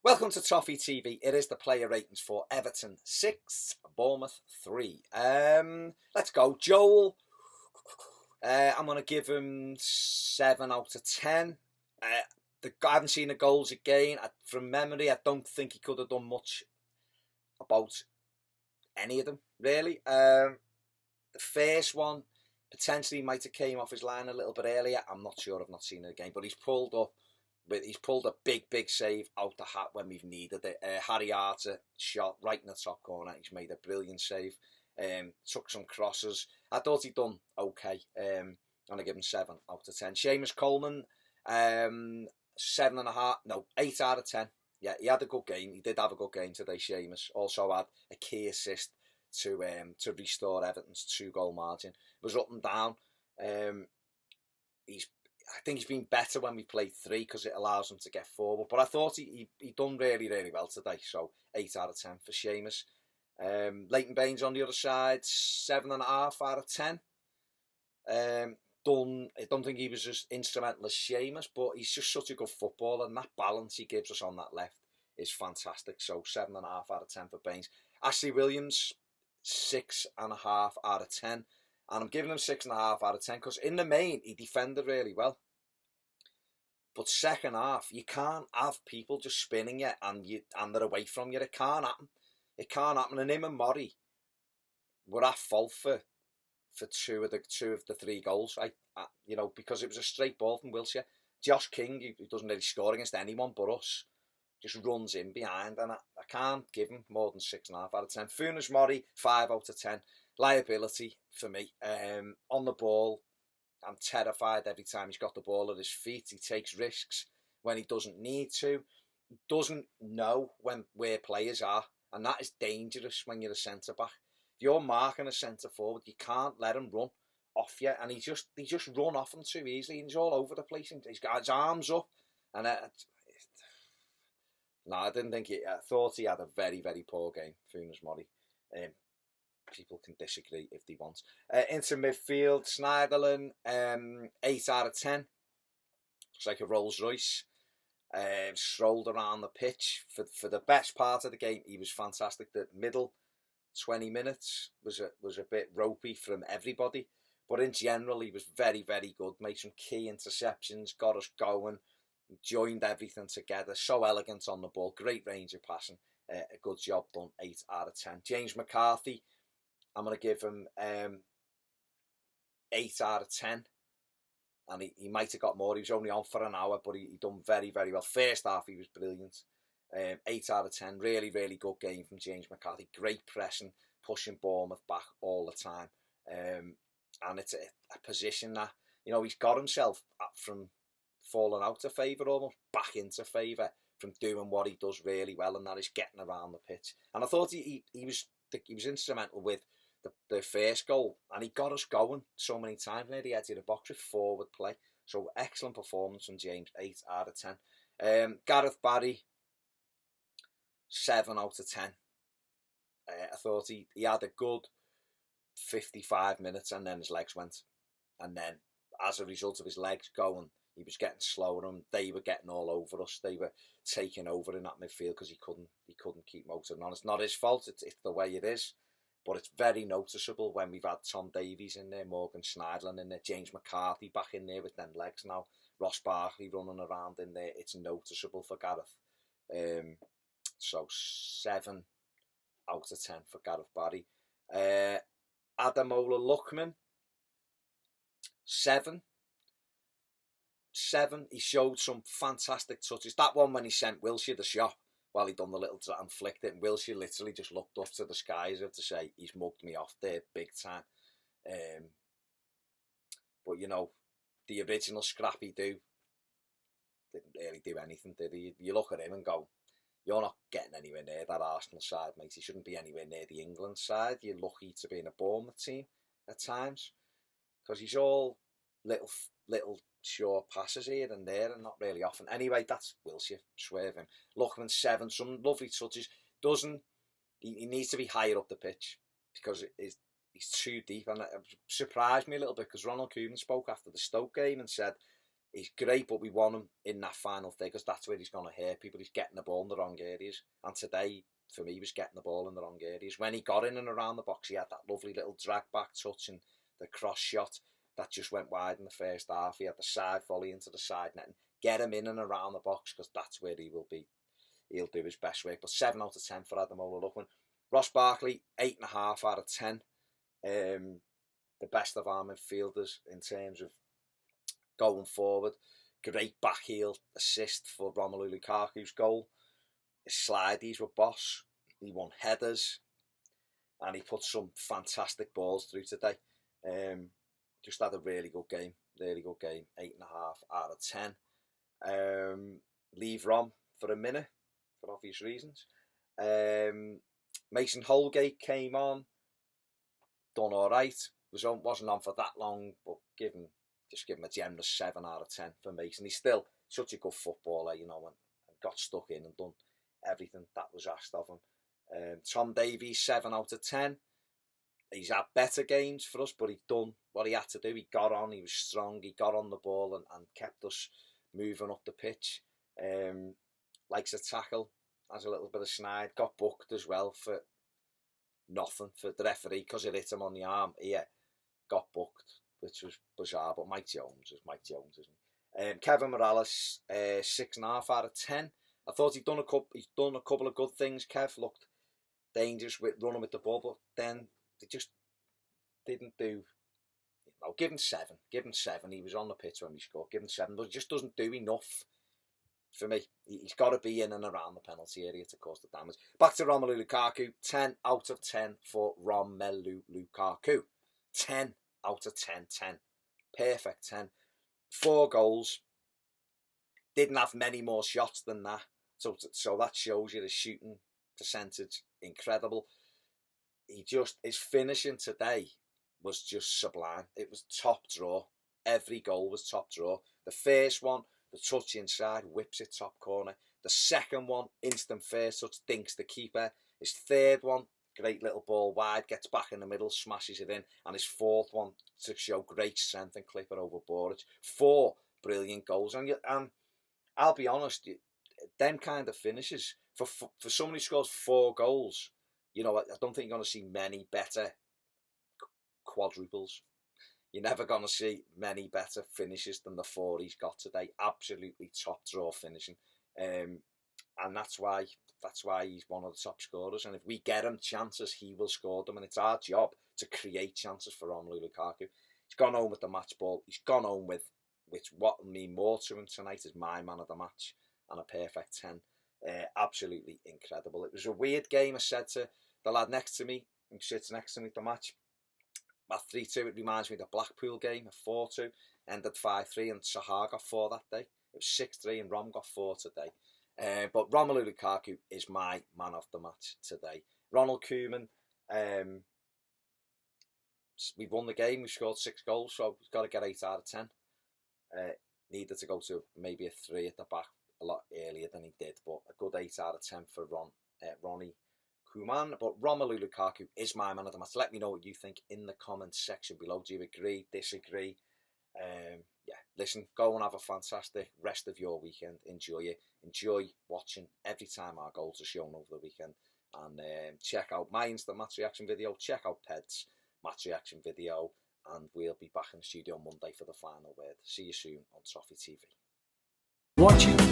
Welcome to Toffee TV. It is the player ratings for Everton 6, Bournemouth 3. Let's go. Joel, I'm going to give him 7 out of 10. I haven't seen the goals again. From memory, I don't think he could have done much about any of them, really. The first one, potentially might have came off his line a little bit earlier. I'm not sure. I've not seen it again. But he's pulled up. But he's pulled a big save out the hat when we've needed it. Harry Arter shot right in the top corner. He's made a brilliant save. Took some crosses. I thought he'd done okay. And I give him 7 out of 10. Seamus Coleman, 7.5. No, 8 out of 10. Yeah, he had a good game. He did have a good game today, Seamus. Also had a key assist to restore Everton's 2-goal margin. It was up and down. I think he's been better when we played 3 because it allows him to get forward. But I thought he done really well today. So 8 out of 10 for Seamus. Leighton Baines on the other side, 7.5 out of 10. I don't think he was as instrumental as Seamus, but he's just such a good footballer, and that balance he gives us on that left is fantastic. So 7.5 out of 10 for Baines. Ashley Williams, 6.5 out of 10. And I'm giving him 6.5 out of 10 because in the main, he defended really well. But second half, you can't have people just spinning you and they're away from you. It can't happen. It can't happen. And him and Murray were at fault for two of the 3 goals. Because it was a straight ball from Wilshere. Josh King, who doesn't really score against anyone but us, just runs in behind, and I can't give him more than 6.5 out of 10. Funes Mori, 5 out of 10. Liability for me. On the ball, I'm terrified every time he's got the ball at his feet. He takes risks when he doesn't need to. He doesn't know where players are, and that is dangerous when you're a centre-back. If you're marking a centre-forward, you can't let him run off you, and he just run off him too easily, and he's all over the place, and he's got his arms up, and I didn't think I thought he had a very poor game, Funes Mori. People can disagree if they want. Into midfield, Schneiderlin, 8 out of 10. Looks like a Rolls Royce. Strolled around the pitch for the best part of the game. He was fantastic. The middle 20 minutes was a bit ropey from everybody, but in general he was very good. Made some key interceptions, got us going, joined everything together. So elegant on the ball, great range of passing. A good job done. 8 out of 10. James McCarthy, I'm going to give him 8 out of 10. And he might have got more. He was only on for an hour, but he done very well. First half, he was brilliant. 8 out of 10. Really good game from James McCarthy. Great pressing, pushing Bournemouth back all the time. And it's a position that, he's got himself from falling out of favour almost back into favour from doing what he does really well, and that is getting around the pitch. And I thought he was instrumental with the first goal, and he got us going so many times near the edge of the box with forward play. So excellent performance from James, 8 out of 10. Gareth Barry, 7 out of 10. I thought he had a good 55 minutes, and then his legs went. And then as a result of his legs going, he was getting slower, and they were getting all over us. They were taking over in that midfield because he couldn't keep motoring on. It's not his fault. It's the way it is. But it's very noticeable when we've had Tom Davies in there, Morgan Schneiderlin in there, James McCarthy back in there with them legs now, Ross Barkley running around in there. It's noticeable for Gareth. So 7 out of 10 for Gareth Barry. Ademola Lookman, 7. He showed some fantastic touches. That one when he sent Wilshere the shot while he done the little and flicked it, and Wilshere literally just looked up to the skies as to say, he's mugged me off there big time. But the original Scrappy didn't really do anything, did he? You look at him and go, you're not getting anywhere near that Arsenal side, mate. He shouldn't be anywhere near the England side. You're lucky to be in a Bournemouth team at times, because he's all little short passes here and there, and not really often. Anyway, that's Wilshere, swerving. Lookman, 7, some lovely touches. He needs to be higher up the pitch because he's too deep, and it surprised me a little bit because Ronald Koeman spoke after the Stoke game and said He's great, but we want him in that final third because that's where he's going to hurt people. He's getting the ball in the wrong areas. And today, for me, he was getting the ball in the wrong areas. When he got in and around the box, he had that lovely little drag back touch and the cross shot that just went wide in the first half. He had the side volley into the side net. And get him in and around the box because that's where he will be. He'll do his best work. But 7 out of 10 for Ademola Lookman. Ross Barkley, 8.5 out of 10. The best of our midfielders in terms of going forward. Great back heel assist for Romelu Lukaku's goal. His slideys were boss. He won headers. And he put some fantastic balls through today. Just had a really good game. Really good game. 8.5 out of 10. Leave Rom for a minute, for obvious reasons. Mason Holgate came on. Done alright. Wasn't on for that long, but just give him a generous 7 out of 10 for Mason. He's still such a good footballer, you know, and got stuck in and done everything that was asked of him. Tom Davies, 7 out of 10. He's had better games for us, but he's done what he had to do. He got on, he was strong, he got on the ball and kept us moving up the pitch. Likes a tackle, has a little bit of snide, got booked as well for nothing for the referee because it hit him on the arm. Yeah, got booked, which was bizarre, but Mike Jones is Mike Jones, isn't he? Kevin Morales, 6.5 out of 10. I thought he's done a couple of good things. Kev looked dangerous with running with the ball, but then they just didn't do. I'll give him 7. Give him 7. He was on the pitch when we scored. Give him 7, but he just doesn't do enough for me. He's got to be in and around the penalty area to cause the damage. Back to Romelu Lukaku. 10 out of 10 for Romelu Lukaku. 10 out of 10. 10. Perfect 10. 4 goals. Didn't have many more shots than that. So that shows you the shooting percentage. Incredible. His finishing today was just sublime. It was top draw. Every goal was top draw. The first one, the touch inside, whips it top corner. The second one, instant first touch, dinks the keeper. His third one, great little ball wide, gets back in the middle, smashes it in. And his fourth one, to show great strength and clip it over Boric. 4 brilliant goals. And I'll be honest, them kind of finishes, for someone who scores 4 goals, you know, I don't think you're going to see many better quadruples. You're never going to see many better finishes than the 4 he's got today. Absolutely top draw finishing, and that's why he's one of the top scorers. And if we get him chances, he will score them. And it's our job to create chances for Romelu Lukaku. He's gone home with the match ball. He's gone home with, which what will mean more to him tonight is my man of the match and a perfect 10. Absolutely incredible. It was a weird game. I said to the lad next to me, who sits next to me at the match, at 3-2, it reminds me of the Blackpool game at 4-2, ended 5-3 and Sahar got 4 that day. It was 6-3 and Rom got 4 today. But Romelu Lukaku is my man of the match today. Ronald Koeman, we've won the game, we've scored 6 goals, so we've got to get 8 out of 10. Needed to go to maybe a 3 at the back a lot earlier than he did, but a good 8 out of 10 for Ronnie Koeman. But Romelu Lukaku is my man of the match. Let me know what you think in the comments section below. Do you agree, disagree? Yeah, listen, go and have a fantastic rest of your weekend. Enjoy it. Enjoy watching every time our goals are shown over the weekend. And check out my instant match reaction video. Check out Ped's match reaction video. And we'll be back in the studio on Monday for the final word. See you soon on Toffee TV. Watching